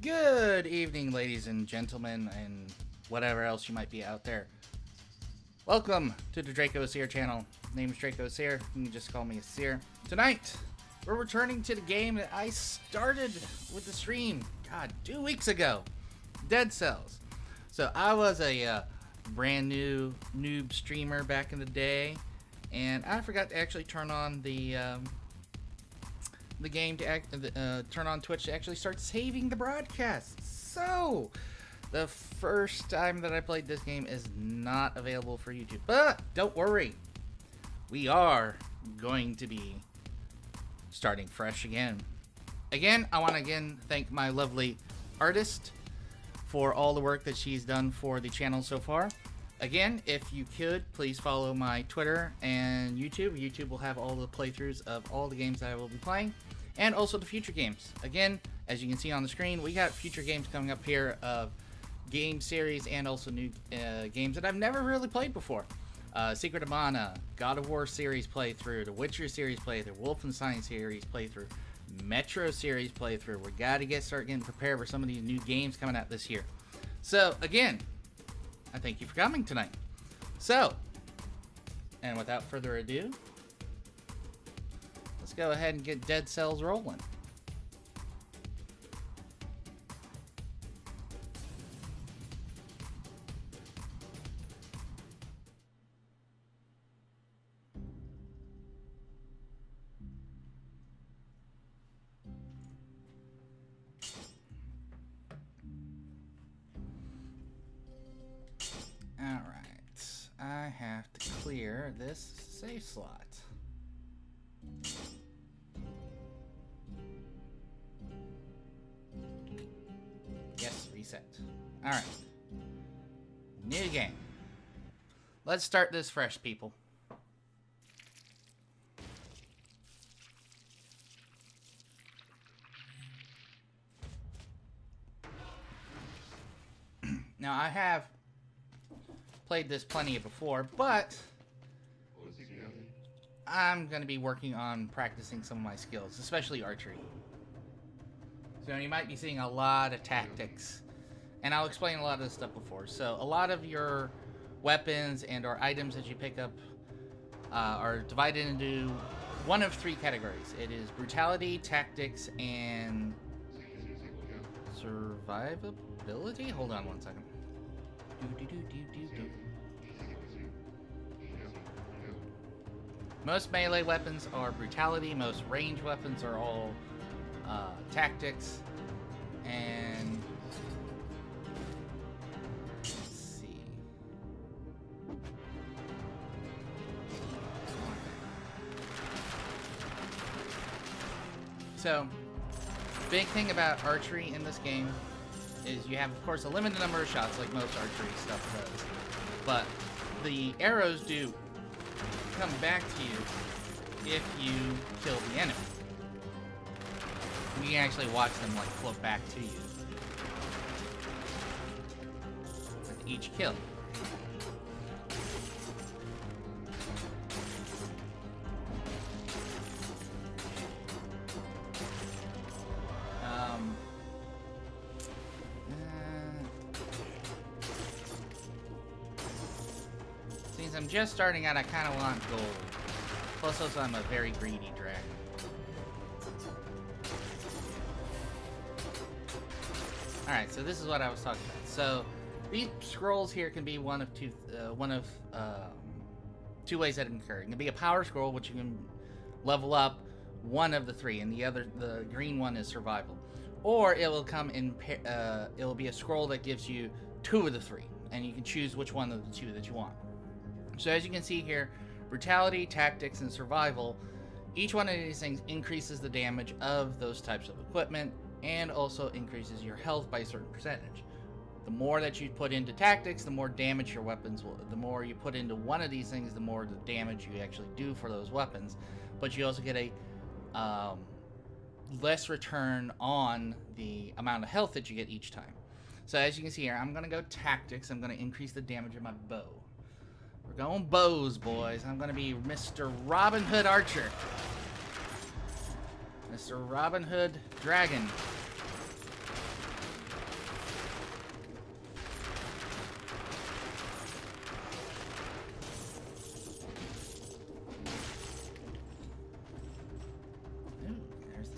Good evening, ladies and gentlemen, and whatever else you might be out there. Welcome to the DracoAsier channel. Name is DracoAsier. You can just call me Asier. Tonight, we're returning to the game that I started with the stream, 2 weeks ago. Dead Cells. So I was a brand new noob streamer back in the day, and I forgot to actually turn on the game to turn on Twitch to actually start saving the broadcast. So the first time that I played this game is not available for YouTube, but don't worry, we are going to be starting fresh again. I want to thank my lovely artist for all the work that she's done for the channel so far. Again, if you could, please follow my Twitter and YouTube. YouTube will have all the playthroughs of all the games that I will be playing, and also the future games. Again, as you can see on the screen, we got future games coming up here of game series and also new games that I've never really played before. Secret of Mana, God of War series playthrough, The Witcher series playthrough, Wolfenstein series playthrough, Metro series start getting prepared for some of these new games coming out this year. So again, I thank you for coming tonight. So, and without further ado, let's go ahead and get Dead Cells rolling. Alright, I have to clear this save slot. Yes, reset. Alright. New game. Let's start this fresh, people. Now, I have played this plenty before, but I'm going to be working on practicing some of my skills, especially archery. So you might be seeing a lot of tactics, and I'll explain a lot of this stuff before. So a lot of your weapons and or items that you pick up are divided into one of three categories. It is brutality, tactics, and survivability. Hold on one second. Most melee weapons are brutality, most range weapons are all tactics, and let's see. So, big thing about archery in this game is you have, of course, a limited number of shots, like most archery stuff does. But the arrows do come back to you if you kill the enemy. You can actually watch them like float back to you with each kill. Since I'm just starting out, I kind of want gold. Plus, also, I'm a very greedy dragon. Alright, so this is what I was talking about. So, these scrolls here can be one of two ways that it can occur. It can be a power scroll, which you can level up one of the three, and the green one is survival. Or it will come in, it will be a scroll that gives you two of the three, and you can choose which one of the two that you want. So as you can see here, brutality, tactics, and survival, each one of these things increases the damage of those types of equipment and also increases your health by a certain percentage. The more that you put into tactics, the more damage your weapons will, the more you put into one of these things, the more the damage you actually do for those weapons. But you also get a less return on the amount of health that you get each time. So as you can see here, I'm going to go tactics. I'm going to increase the damage of my bow. We're going bows, boys. I'm going to be Mr. Robin Hood Archer. Mr. Robin Hood Dragon.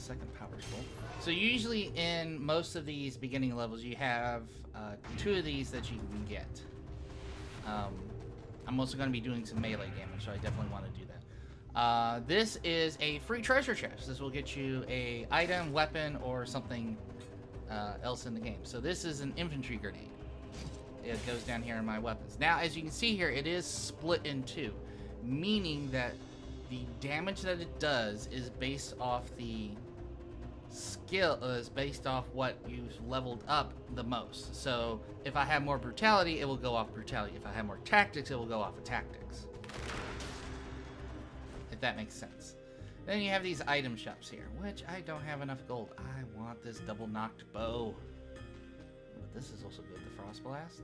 second power spool. So usually in most of these beginning levels, you have 2 of these that you can get. I'm also going to be doing some melee damage, so I definitely want to do that. This is a free treasure chest. This will get you a item, weapon, or something else in the game. So this is an infantry grenade. It goes down here in my weapons. Now, as you can see here, it is split in 2, meaning that the damage that it does is based off the skill, is based off what you've leveled up the most. So if I have more brutality, it will go off brutality. If I have more tactics, it will go off of tactics. If that makes sense. Then you have these item shops here, which I don't have enough gold. I want this double knocked bow. But this is also good, the Frost Blast.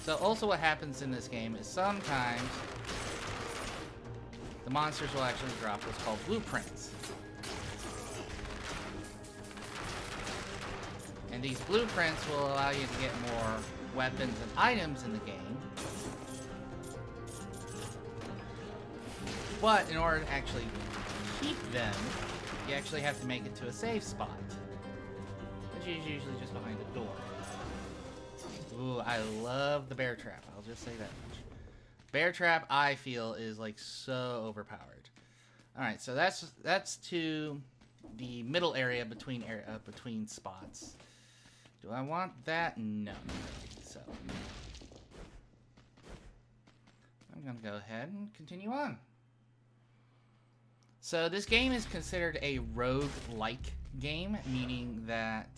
So also what happens in this game is sometimes the monsters will actually drop what's called blueprints. And these blueprints will allow you to get more weapons and items in the game. But in order to actually keep them, you actually have to make it to a safe spot, which is usually just behind a door. Ooh, I love the bear trap. I'll just say that much. Bear trap, I feel, is like so overpowered. All right, so that's to the middle area between spots. Do I want that? No. So I'm gonna go ahead and continue on. So this game is considered a rogue-like game, meaning that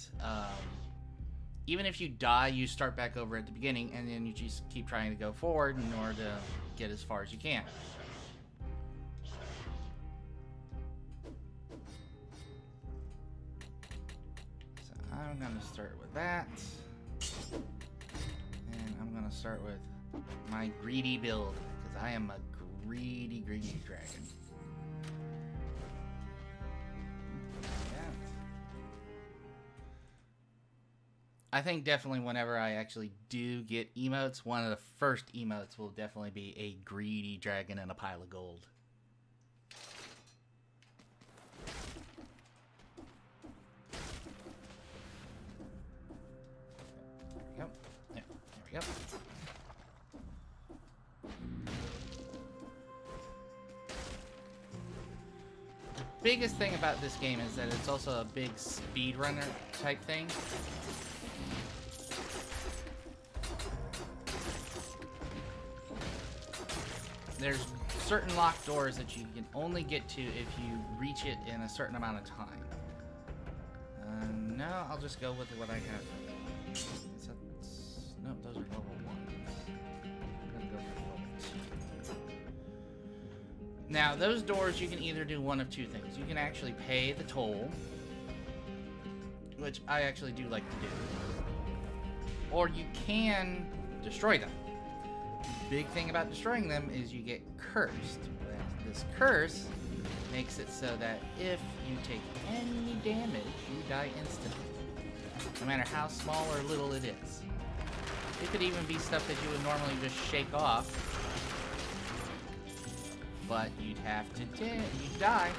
even if you die, you start back over at the beginning, and then you just keep trying to go forward in order to get as far as you can. So I'm going to start with that. And I'm going to start with my greedy build, because I am a greedy dragon. I think definitely whenever I actually do get emotes, one of the first emotes will definitely be a greedy dragon and a pile of gold. There we go. There we go. The biggest thing about this game is that it's also a big speedrunner type thing. There's certain locked doors that you can only get to if you reach it in a certain amount of time. No, I'll just go with what I have. No, those are level 1. I'm gonna go for level 2. Now, those doors, you can either do one of 2 things. You can actually pay the toll, which I actually do like to do, or you can destroy them. Big thing about destroying them is you get cursed. This curse makes it so that if you take any damage, you die instantly. No matter how small or little it is. It could even be stuff that you would normally just shake off. But you'd have to you'd die.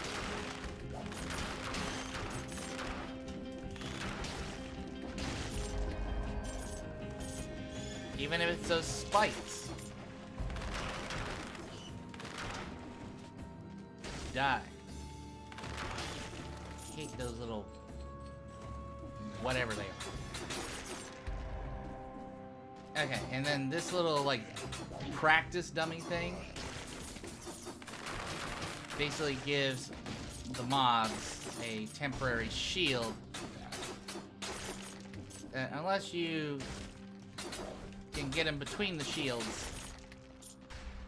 Even if it's those spikes. Die. Hate those little whatever they are. Okay, and then this little like practice dummy thing basically gives the mobs a temporary shield. Unless you can get them between the shields,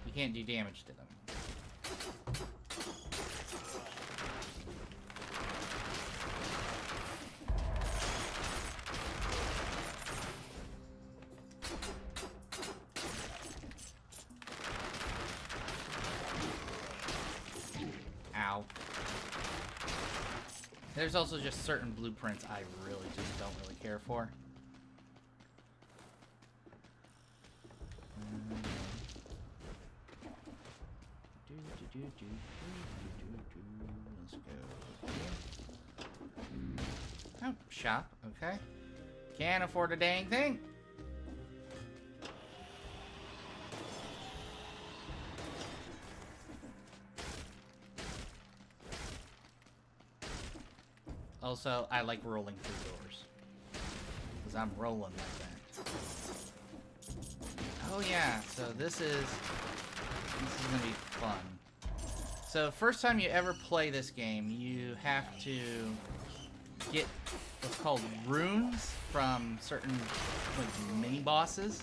you can't do damage to them. There's also just certain blueprints I really just don't really care for. Let's go. Oh, shop. Okay. Can't afford a dang thing. Also, I like rolling through doors. Because I'm rolling like that. Oh yeah, so this is gonna be fun. So first time you ever play this game, you have to get what's called runes from certain like mini bosses.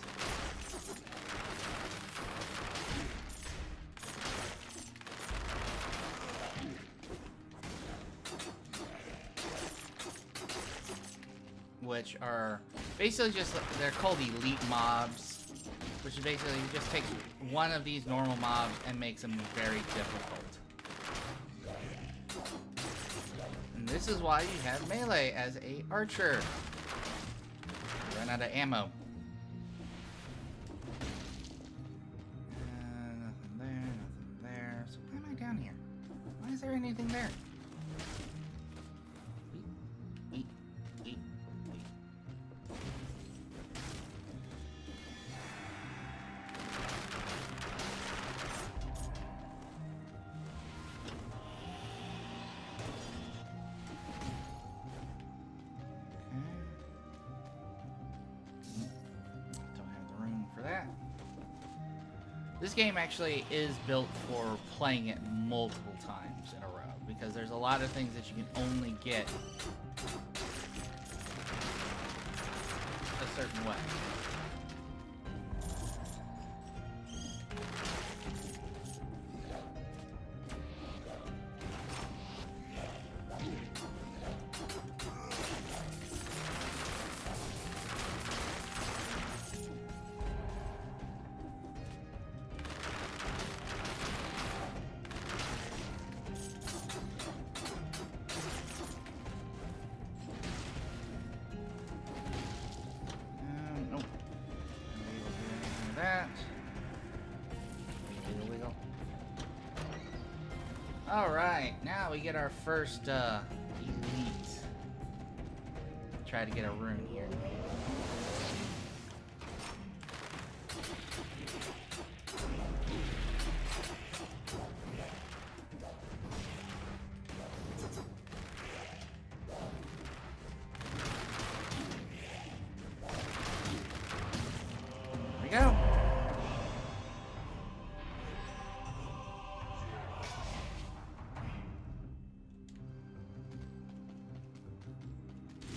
Which are basically just, they're called elite mobs, which is basically you just take one of these normal mobs and makes them very difficult. And this is why you have melee as a archer. Run out of ammo. Nothing there, nothing there. So why am I down here? Why is there anything there? Eat, eat, eat. This game actually is built for playing it multiple times in a row, because there's a lot of things that you can only get a certain way. That. Alright, now we get our first elite. Try to get a rune here. There we go.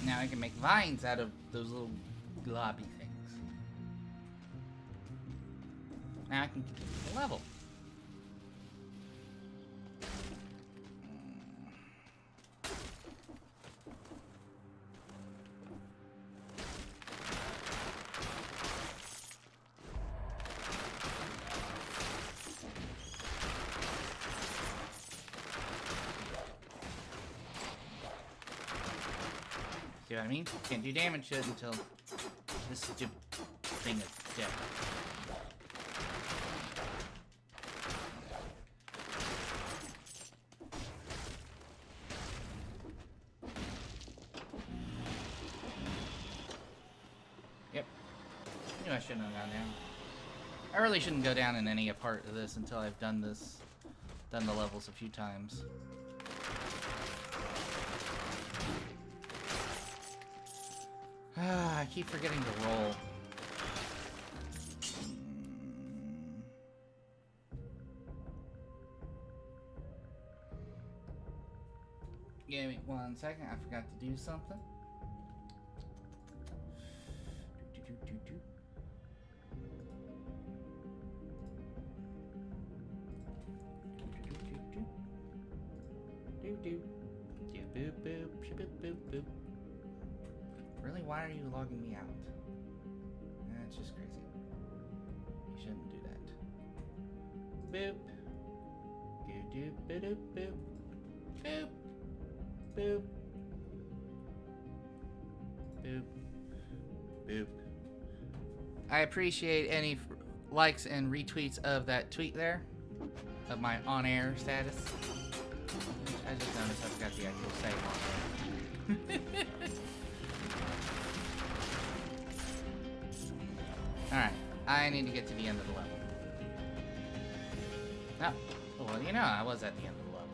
Now I can make vines out of those little globby things. Now I can continue the level. See what I mean? Can't do damage to it until this stupid thing is dead. Yep. Knew I shouldn't have gone down. I really shouldn't go down in any part of this until I've done the levels a few times. I keep forgetting to roll. Give me 1 second. I forgot to do something. Really? Why are you logging me out? That's just crazy. You shouldn't do that. Boop. Doop doop boop boop. Boop. Boop. Boop. Boop. I appreciate any likes and retweets of that tweet there. of my on-air status. I just noticed I've got the actual save on there. Alright, I need to get to the end of the level. Oh, well, you know, I was at the end of the level.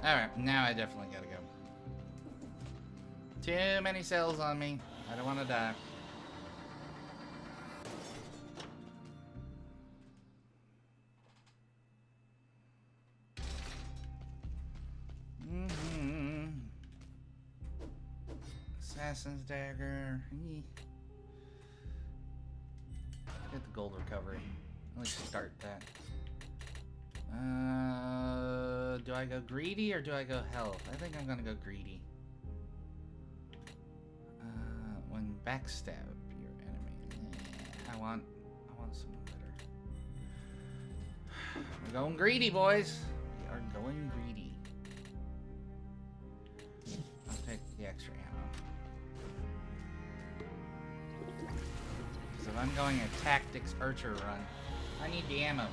Alright, now I definitely gotta go. Too many cells on me. I don't want to die. Assassin's Dagger. Get the gold recovery. Let's start that. Do I go greedy or do I go health? I think I'm gonna go greedy. When backstab your enemy. I want something better. We're going greedy, boys. We are going greedy. I'll take the extra ammo. Because if I'm going a tactics archer run, I need the ammo.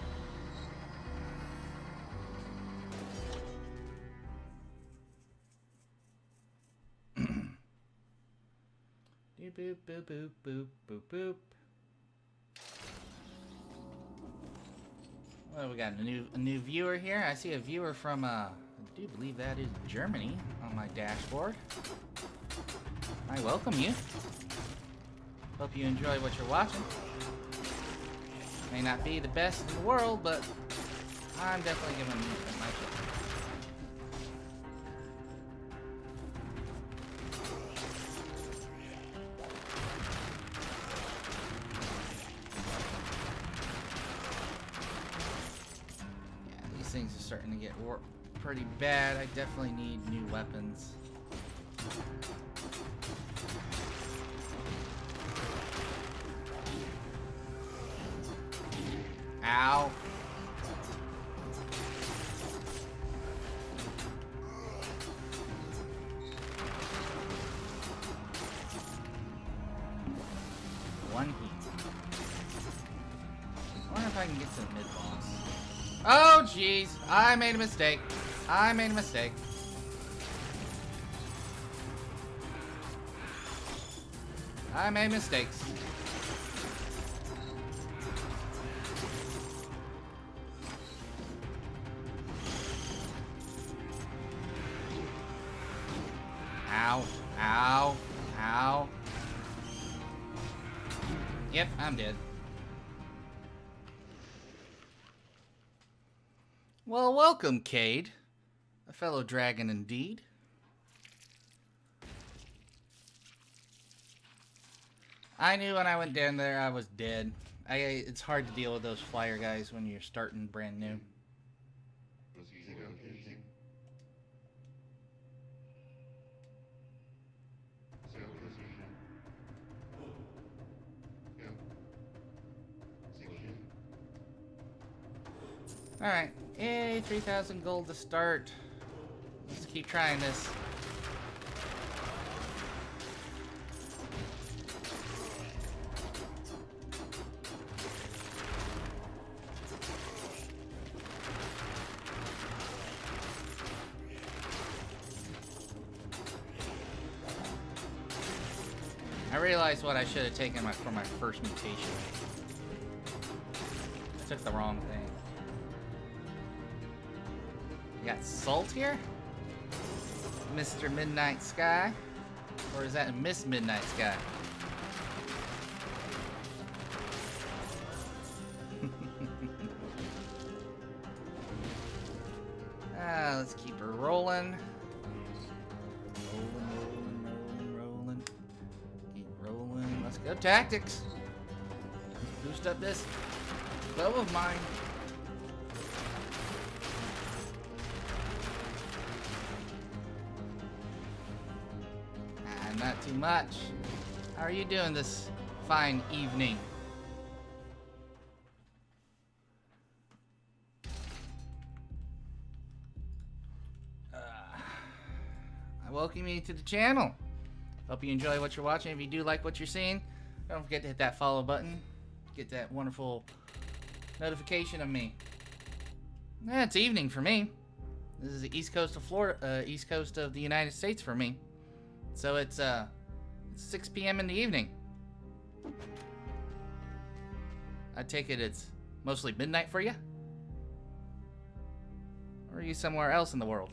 Boop, boop, boop, boop, boop, boop. Well, we got a new viewer here. I see a viewer from, I do believe that is Germany on my dashboard. I welcome you. Hope you enjoy what you're watching. May not be the best in the world, but I'm definitely giving it my shot. Things are starting to get pretty bad. I definitely need new weapons. Ow. One heat. I wonder if I can get to the mid-boss. Oh, jeez. I made a mistake. I made a mistake. I made mistakes. Ow. Ow. Ow. Yep, I'm dead. Well, welcome, Cade. A fellow dragon indeed. I knew when I went down there I was dead. It's hard to deal with those flyer guys when you're starting brand new. Alright, yay, 3,000 gold to start. Let's keep trying this. I realized what I should have taken for my first mutation. I took the wrong thing. You got Salt here? Mr. Midnight Sky? Or is that Miss Midnight Sky? Let's keep her rolling. Rolling. Keep rolling. Let's go tactics. Boost up this bow of mine. Not too much. How are you doing this fine evening? I welcome you to the channel. Hope you enjoy what you're watching. If you do like what you're seeing, don't forget to hit that follow button. Get that wonderful notification of me. Yeah, it's evening for me. This is the east coast of Florida, east coast of the United States for me. So it's 6 p.m. in the evening. I take it it's mostly midnight for you? Or are you somewhere else in the world?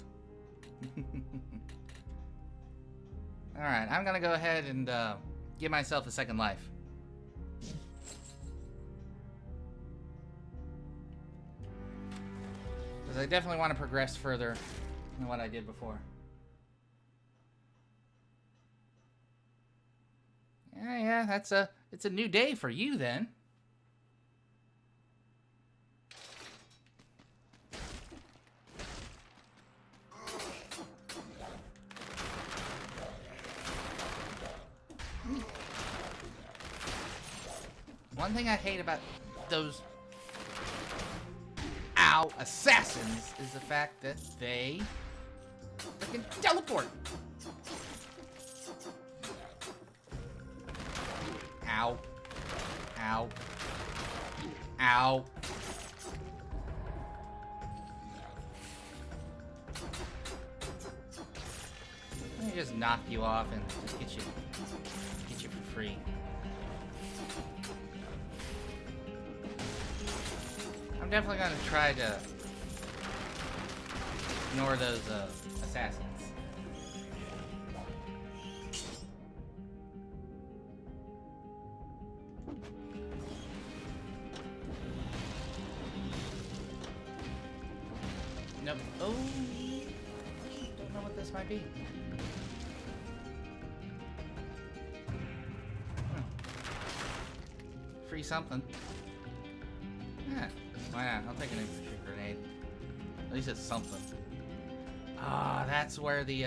Alright, I'm gonna go ahead and give myself a second life. Because I definitely want to progress further than what I did before. Yeah, it's a new day for you then. One thing I hate about those assassins is the fact that they freaking teleport. Ow. Ow. Ow. Let me just knock you off and just get you for free. I'm definitely gonna try to ignore those assassins. Nope. Oh, don't know what this might be. Free something. Yeah. Why not? I'll take an infantry grenade. At least it's something. Ah, that's where the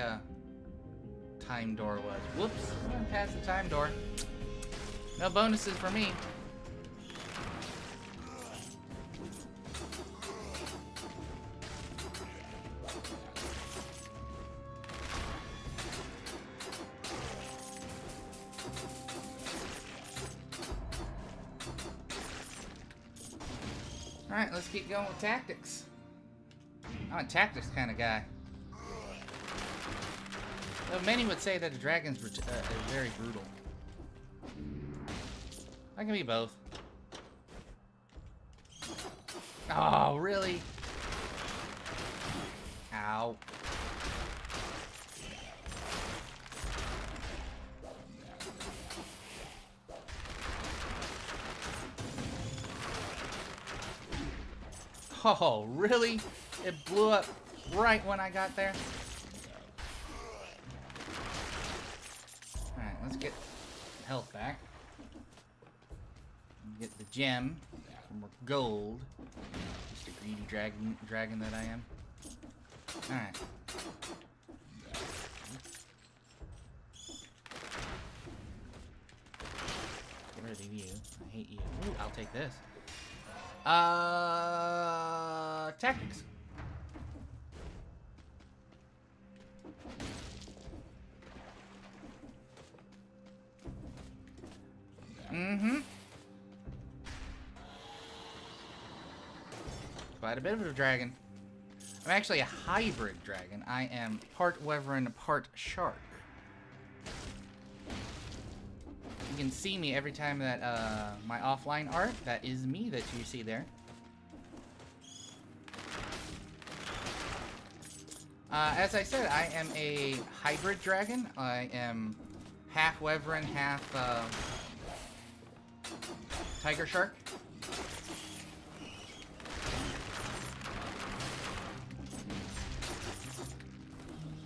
time door was. Whoops, I went past the time door. No bonuses for me. Alright, let's keep going with tactics. I'm a tactics kind of guy. Though many would say that the dragons are very brutal. I can be both. Oh, really? Ow. Oh, really? It blew up right when I got there? Alright, let's get health back. Get the gem for more gold. Just a greedy dragon that I am. Alright. Get rid of you. I hate you. Ooh, I'll take this. Tactics. Quite a bit of a dragon. I'm actually a hybrid dragon. I am part wyvern, part shark. You can see me every time that my offline art. That is me that you see there. As I said, I am a hybrid dragon. I am half wyvern, half tiger shark.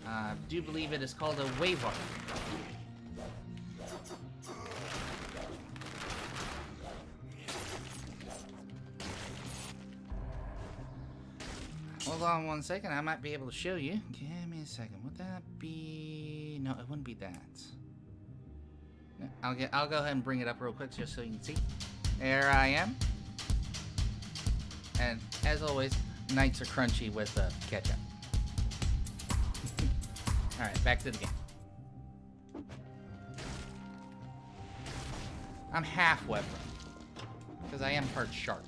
I do believe it is called a waver. Hold on one second, I might be able to show you. Give me a second. Would that be... No, it wouldn't be that. I'll go ahead and bring it up real quick just so you can see. There I am. And as always, nights are crunchy with ketchup. Alright, back to the game. I'm half weapon. Because I am part shark.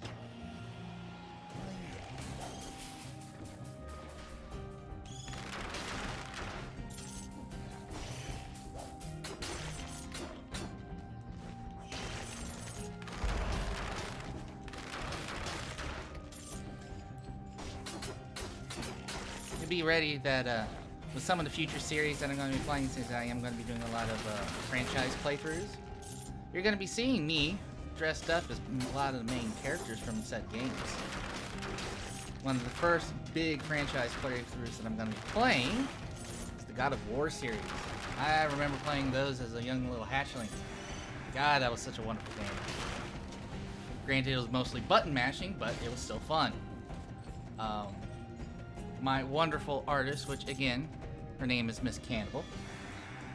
Be ready that with some of the future series that I'm going to be playing, since I am going to be doing a lot of franchise playthroughs, you're going to be seeing me dressed up as a lot of the main characters from said games. One of the first big franchise playthroughs that I'm going to be playing is the God of War series. I remember playing those as a young little hatchling. God, that was such a wonderful game. Granted, it was mostly button mashing, but it was still fun. My wonderful artist, which again, her name is Miss Cannibal.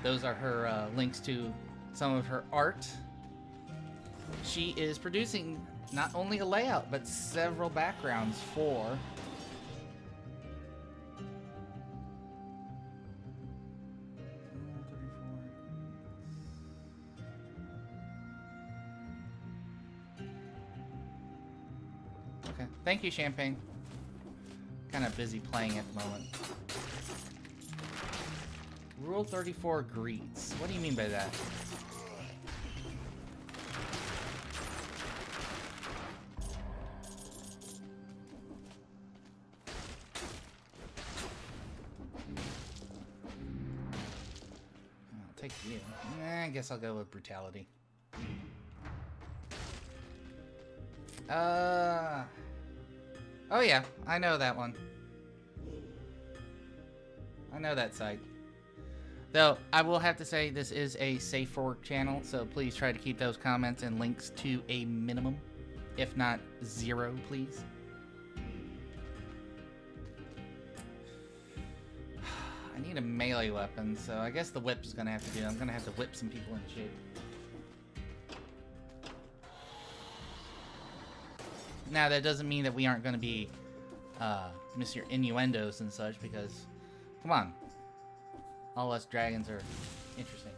Those are her links to some of her art. She is producing not only a layout, but several backgrounds for Okay, thank you, Champagne. Kind of busy playing at the moment. Rule 34 greets. What do you mean by that? I'll take you. I guess I'll go with brutality. Oh yeah, I know that one. I know that site. Though, I will have to say this is a safe for work channel, so please try to keep those comments and links to a minimum. If not, 0, please. I need a melee weapon, so I guess the whip's gonna have to do. I'm gonna have to whip some people in shape. Now, that doesn't mean that we aren't going to be miss your innuendos and such, because, come on, all us dragons are interesting.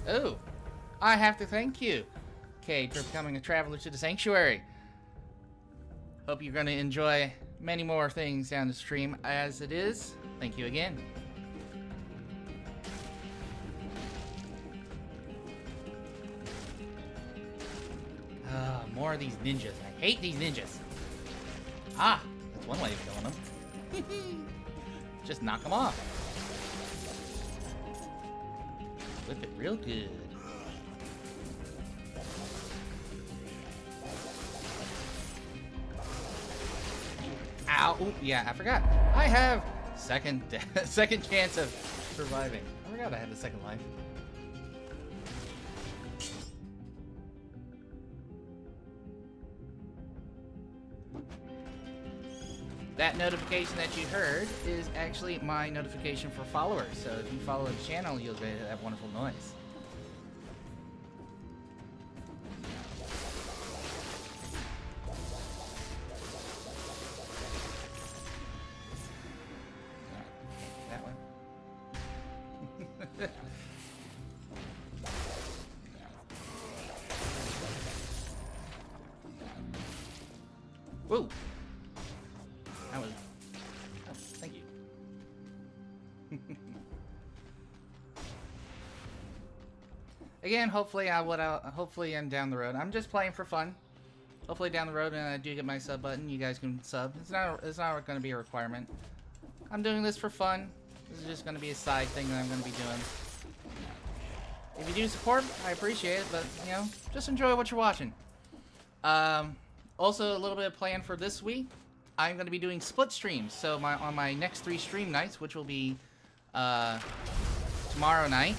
Oh, I have to thank you, Cade, for becoming a traveler to the sanctuary. Hope you're going to enjoy many more things down the stream as it is. Thank you again. More of these ninjas. I hate these ninjas. Ah, that's one way of killing them. Just knock them off. Whip it real good. Ow. Ooh, yeah, I forgot. I have second chance of surviving. I forgot I had a second life. That notification that you heard is actually my notification for followers. So if you follow the channel, you'll get that wonderful noise. That one. Whoa. That was... Oh, thank you. Again, hopefully hopefully I'm down the road. I'm just playing for fun. Hopefully down the road when I do get my sub button, you guys can sub. It's not going to be a requirement. I'm doing this for fun. This is just going to be a side thing that I'm going to be doing. If you do support, I appreciate it, but, you know, just enjoy what you're watching. Also, a little bit of plan for this week. I'm going to be doing split streams. So on my next 3 stream nights, which will be tomorrow night,